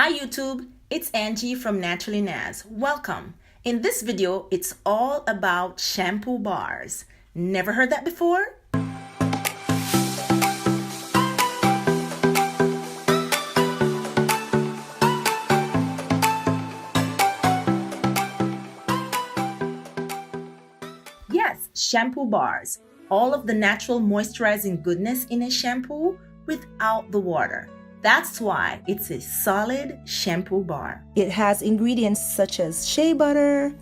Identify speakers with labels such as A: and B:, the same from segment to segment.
A: Hi YouTube, it's Angie from Naturally Naz. Welcome. In this video, it's all about shampoo bars. Never heard that before? Yes, shampoo bars. All of the natural moisturizing goodness in a shampoo without the water. That's why it's a solid shampoo bar.
B: It has ingredients such as shea butter,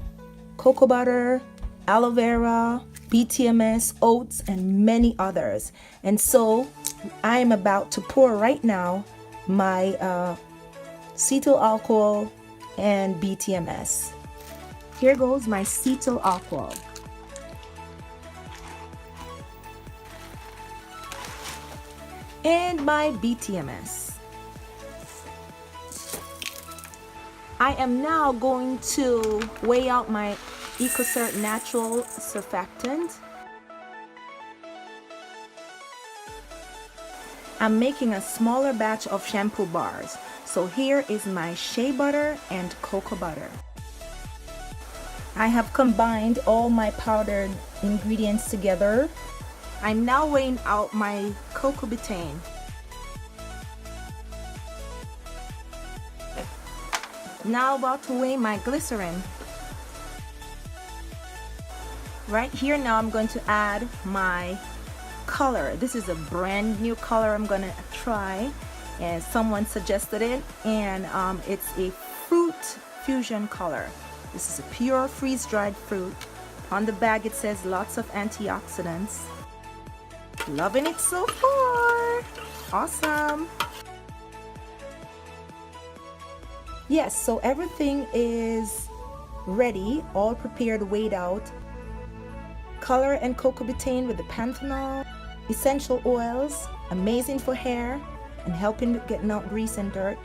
B: cocoa butter, aloe vera, BTMS, oats, and many others. And so I am about to pour right now my cetyl alcohol and BTMS. Here goes my cetyl alcohol. And my BTMS. I am now going to weigh out my EcoCert natural surfactant. I'm making a smaller batch of shampoo bars. So here is my shea butter and cocoa butter. I have combined all my powdered ingredients together. I'm now weighing out my cocoa betaine. Now about to weigh my glycerin. Right here now I'm going to add my color. This is a brand new color I'm going to try, and someone suggested it, and it's a fruit fusion color. This is a pure freeze-dried fruit. On the bag it says lots of antioxidants. Loving it so far. Awesome. Yes, so everything is ready, all prepared, weighed out. Color and cocoa betaine with the panthenol, essential oils, amazing for hair and helping with getting out grease and dirt,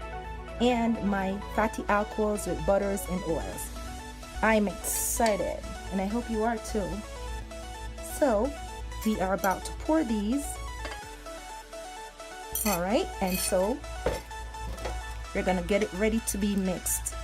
B: and my fatty alcohols with butters and oils. I'm excited, and I hope you are too. So we are about to pour these. All right, and so we're gonna get it ready to be mixed.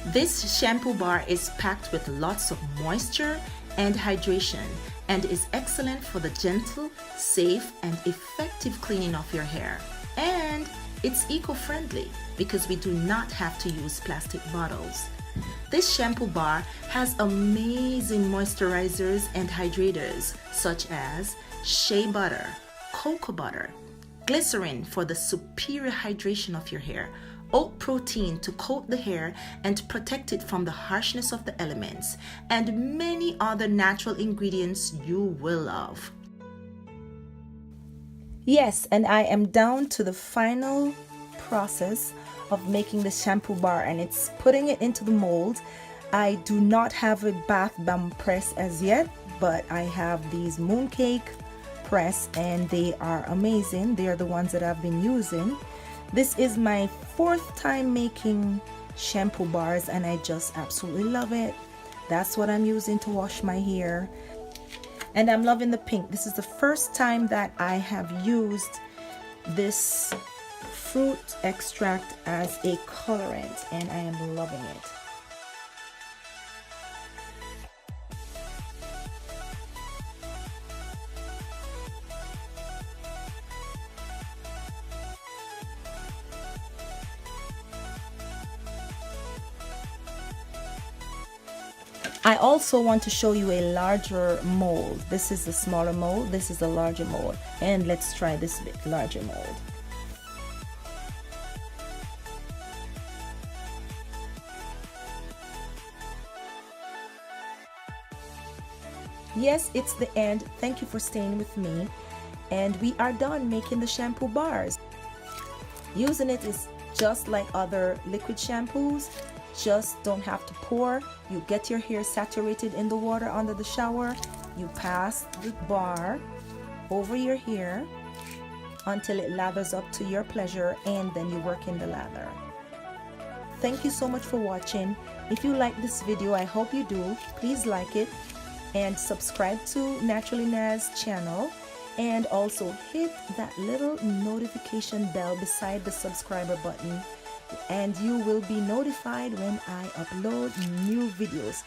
A: This shampoo bar is packed with lots of moisture and hydration and is excellent for the gentle, safe, and effective cleaning of your hair. And it's eco-friendly because we do not have to use plastic bottles. This shampoo bar has amazing moisturizers and hydrators such as shea butter, cocoa butter, glycerin for the superior hydration of your hair, oat protein to coat the hair and protect it from the harshness of the elements, and many other natural ingredients you will love.
B: Yes, and I am down to the final process of making the shampoo bar, and it's putting it into the mold. I do not have a bath bomb press as yet, but I have these mooncake press and they are amazing. They are the ones that I've been using. This is my 4th time making shampoo bars and I just absolutely love it. That's what I'm using to wash my hair, and I'm loving the pink. This is the first time that I have used this fruit extract as a colorant, and I am loving it. I also want to show you a larger mold. This is the smaller mold, this is the larger mold, and let's try this bit larger mold. Yes, it's the end. Thank you for staying with me, and we are done making the shampoo bars. Using it is just like other liquid shampoos. Just don't have to pour. You get your hair saturated in the water under the shower. You pass the bar over your hair until it lathers up to your pleasure, and then you work in the lather. Thank you so much for watching. If you like this video, I hope you do. Please like it, and subscribe to Naturally Naz channel, and also hit that little notification bell beside the subscriber button, and you will be notified when I upload new videos.